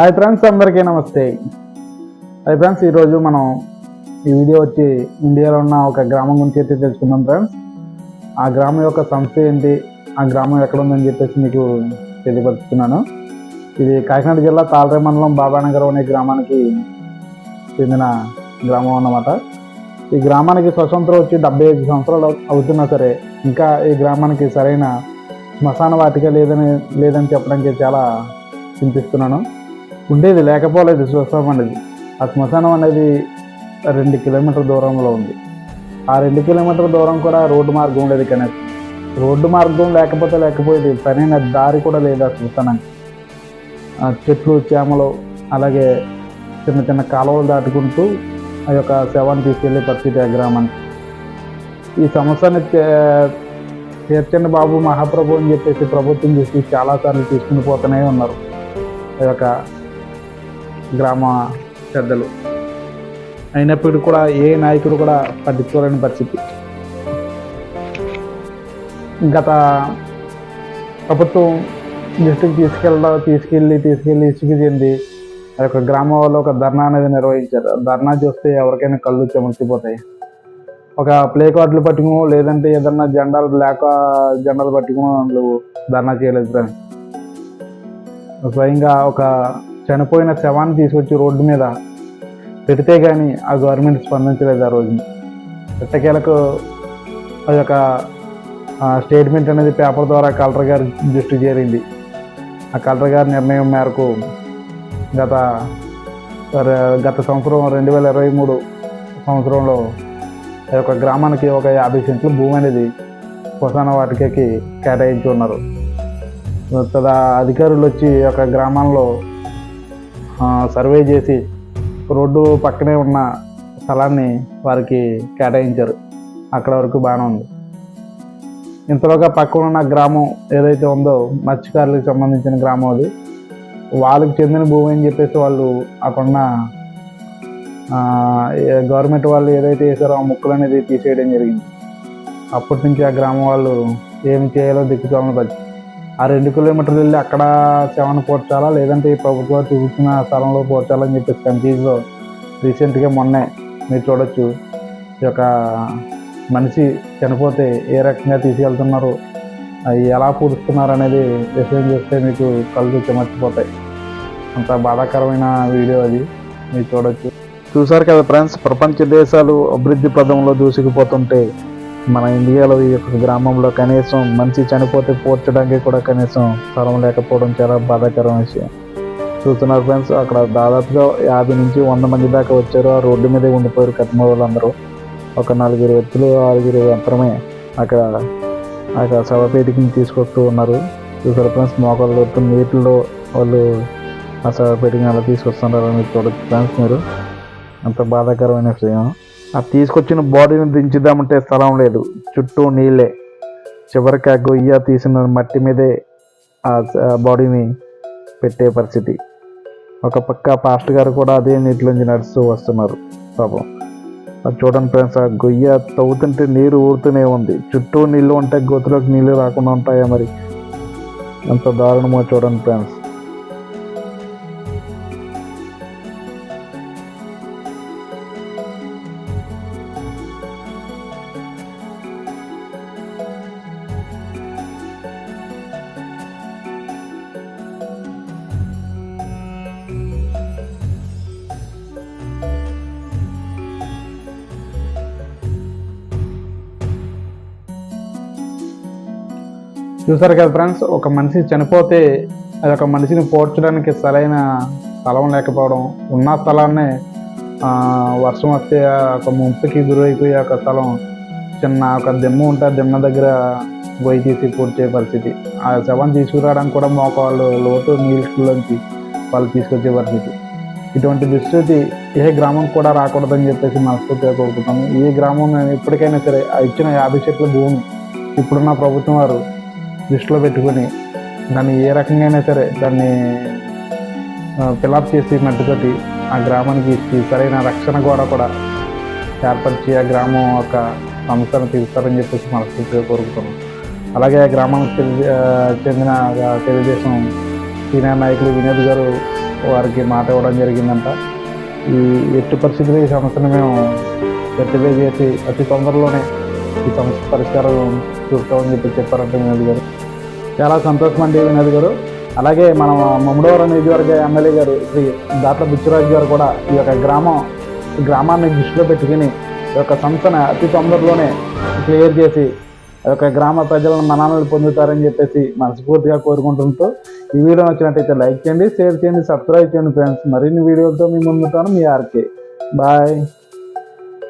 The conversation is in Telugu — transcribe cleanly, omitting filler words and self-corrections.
హాయ్ ఫ్రెండ్స్, అందరికీ నమస్తే. హాయ్ ఫ్రెండ్స్, ఈరోజు మనం ఈ వీడియో వచ్చి ఇండియాలో ఉన్న ఒక గ్రామం గురించి అయితే తెలుసుకుందాం ఫ్రెండ్స్. ఆ గ్రామం యొక్క సంస్థ ఏంటి, ఆ గ్రామం ఎక్కడ ఉందని చెప్పేసి మీకు తెలియపరుస్తున్నాను. ఇది కాకినాడ జిల్లా తాళరేవు మండలం బాబానగరం అనే గ్రామానికి చెందిన గ్రామం అన్నమాట. ఈ గ్రామానికి స్వతంత్రం వచ్చి 75 సంవత్సరాలు అవుతున్నా సరే ఇంకా ఈ గ్రామానికి సరైన శ్మశాన వాటిక లేదని చెప్పడానికి చాలా చింతిస్తున్నాను. ఉండేది లేకపోలేదు శ్మశానం అనేది. ఆ శ్మశానం అనేది 2 కిలోమీటర్ల దూరంలో ఉంది. ఆ 2 కిలోమీటర్ల దూరం కూడా రోడ్డు మార్గం లేదు. కానీ రోడ్డు మార్గం లేకపోయేది, సరైన దారి కూడా లేదు ఆ శ్మశానానికి. చెట్లు చేమలు అలాగే చిన్న చిన్న కాలువలు దాటుకుంటూ ఆ యొక్క శవాన్ని తీసుకెళ్లే పరిస్థితి ఆ గ్రామానికి. ఈ సమస్యని తీర్చండి బాబు మహాప్రభు అని చెప్పేసి ప్రభుత్వం చూసి చాలాసార్లు తీసుకుని పోతూనే ఉన్నారు ఆ యొక్క గ్రామ పెద్దలు. అయినప్పటికీ కూడా ఏ నాయకుడు కూడా పట్టించుకోలేని పరిస్థితి. గత ప్రభుత్వం దృష్టికి తీసుకెళ్ళి ఇసుకు చెంది ఆ యొక్క గ్రామం వాళ్ళు ఒక ధర్నా అనేది నిర్వహించారు. ధర్నా చూస్తే ఎవరికైనా కళ్ళు చెమర్చిపోతాయి. ఒక ప్లే కార్డులు పట్టుకుని లేదంటే ఏదన్నా జెండాలు పట్టుకుని వాళ్ళు ధర్నా చేయలేదు ఫ్రెండ్స్. స్వయంగా ఒక చనిపోయిన శవాన్ని తీసుకొచ్చి రోడ్డు మీద పెడితే కానీ ఆ గవర్నమెంట్ స్పందించలేదు. ఆ రోజుని ఎట్టకేలకు ఆ యొక్క స్టేట్మెంట్ అనేది పేపర్ ద్వారా కలెక్టర్ గారి దృష్టికి చేరింది. ఆ కలెక్టర్ గారి నిర్ణయం మేరకు గత సంవత్సరం 2023 సంవత్సరంలో ఆ యొక్క గ్రామానికి ఒక 50 సెంట్ల భూమి అనేది శ్మశాన వాటికకి కేటాయించి ఉన్నారు. అధికారులు వచ్చి ఒక గ్రామంలో సర్వే చేసి రోడ్డు పక్కనే ఉన్న స్థలాన్ని వారికి కేటాయించారు. అక్కడ వరకు బాగానే ఉంది. ఇంతలోగా పక్కన ఉన్న గ్రామం ఏదైతే ఉందో మత్స్యకారులకు సంబంధించిన గ్రామం, అది వాళ్ళకి చెందిన భూమి అని చెప్పేసి వాళ్ళు అక్కడున్న గవర్నమెంట్ వాళ్ళు ఏదైతే వేసారో ఆ ముక్కలు అనేది తీసేయడం జరిగింది. అప్పటి నుంచి ఆ గ్రామం వాళ్ళు ఏమి చేయాలో దిక్కుతోలని పరిస్థితి. ఆ 2 కిలోమీటర్లు వెళ్ళి అక్కడ శవాన్ని పోర్చాలా లేదంటే ఈ ప్రభుత్వాలు చూపించిన స్థలంలో పోర్చాలని చెప్పేసి కన్ఫ్యూజ్లో రీసెంట్గా మొన్నే మీరు చూడొచ్చు. ఈ యొక్క మనిషి చనిపోతే ఏ రకంగా తీసుకెళ్తున్నారు, అవి ఎలా పూడుస్తున్నారు అనేది విషయం చూస్తే మీకు కళ్ళు చెమర్చిపోతాయి. అంత బాధాకరమైన వీడియో అది, మీరు చూడొచ్చు. చూసారు కదా ఫ్రెండ్స్, ప్రపంచ దేశాలు అభివృద్ధి పదంలో దూసుకుపోతుంటే మన ఇండియాలో ఈ యొక్క గ్రామంలో కనీసం మనిషి చనిపోతే పోర్చడానికి కూడా కనీసం స్థలం లేకపోవడం చాలా బాధాకరమైన విషయం. చూస్తున్నారు ఫ్రెండ్స్, అక్కడ దాదాపుగా 50 నుంచి 100 మంది దాకా వచ్చారు. ఆ రోడ్డు మీదే ఉండిపోయారు కట్టిన వాళ్ళందరూ. ఒక 4 వ్యక్తులు 6 మాత్రమే అక్కడ శవపేటికి తీసుకొస్తూ ఉన్నారు. చూసారు ఫ్రెండ్స్, మోకాళ్ళ నీటిలో వాళ్ళు ఆ శవపేటికి అలా తీసుకొస్తున్నారు అని చూడొచ్చు ఫ్రెండ్స్. మీరు అంత బాధాకరమైన విషయం. ఆ తీసుకొచ్చిన బాడీని దించుదామంటే స్థలం లేదు, చుట్టూ నీళ్ళే. చివరికి ఆ గొయ్య తీసిన మట్టి మీదే ఆ బాడీని పెట్టే పరిస్థితి. ఒక పక్క పాస్టర్ గారు కూడా అదే నీటిలోంచి నడుస్తూ వస్తున్నారు పాపం. అది చూడండి ఫ్రెండ్స్, ఆ గొయ్య తవ్వుతుంటే నీరు ఊరుతూనే ఉంది. చుట్టూ నీళ్ళు ఉంటే గొంతులోకి నీళ్ళు రాకుండా ఉంటాయా మరి? ఎంత దారుణమో చూడండి ఫ్రెండ్స్. చూసారు కదా ఫ్రెండ్స్, ఒక మనిషి చనిపోతే అది ఒక మనిషిని పోడ్చడానికి సరైన స్థలం లేకపోవడం, ఉన్న స్థలాన్నే వర్షం వస్తే ఒక ముంపుకి గురైపోయే ఒక స్థలం చిన్న ఒక దిమ్మ ఉంటే ఆ దిమ్మ దగ్గర గొయ్యి తీసి పూడ్చే పరిస్థితి. ఆ శవం తీసుకురావడానికి కూడా మోకాళ్ళు లోతు నీళ్ళలోంచి వాళ్ళు తీసుకొచ్చే పరిస్థితి. ఇటువంటి దుస్థితి ఏ గ్రామం కూడా రాకూడదని చెప్పేసి మనస్ఫూర్తిగా కోరుకుంటాము. ఈ గ్రామం ఎప్పటికైనా సరే ఇచ్చిన 50 సెంట్ల భూమి ఇప్పుడున్న ప్రభుత్వం వారు దృష్టిలో పెట్టుకుని దాన్ని ఏ రకంగా సరే దాన్ని ఫిలప్ చేసి మట్టితోటి ఆ గ్రామానికి ఇచ్చి సరైన రక్షణ కూడా ఏర్పరిచి ఆ గ్రామం యొక్క సంస్థను తీరుస్తారని చెప్పేసి మనస్ఫూర్తిగా కోరుకుంటున్నాం. అలాగే ఆ గ్రామానికి చెందిన తెలుగుదేశం సీనియర్ నాయకులు వినోద్ గారు వారికి మాట ఇవ్వడం జరిగిందంట. ఈ ఎట్టి పరిస్థితుల్లో ఈ సమస్యను మేము రెక్టిఫై చేసి అతి తొందరలోనే ఈ సమస్య పరిష్కారం చూపుతామని చెప్పారంటే వినోద్ గారు. చాలా సంతోషం అండి వినోద్ గారు. అలాగే మన ముమ్మడివరం నియోజకవర్గ ఎమ్మెల్యే గారు శ్రీ దాట్ల బుచ్చిరాజు గారు కూడా ఈ యొక్క గ్రామాన్ని దృష్టిలో పెట్టుకుని ఈ యొక్క సంస్థను అతి తొందరలోనే క్లియర్ చేసి ఆ యొక్క గ్రామ ప్రజలను మన్ననలు పొందుతారని చెప్పేసి మనస్ఫూర్తిగా కోరుకుంటుంటూ ఈ వీడియో నచ్చినట్టయితే లైక్ చేయండి, షేర్ చేయండి, సబ్స్క్రైబ్ చేయండి ఫ్రెండ్స్. మరిన్ని వీడియోలతో మీ ముందుంటాను. మీ ఆర్కే. బాయ్.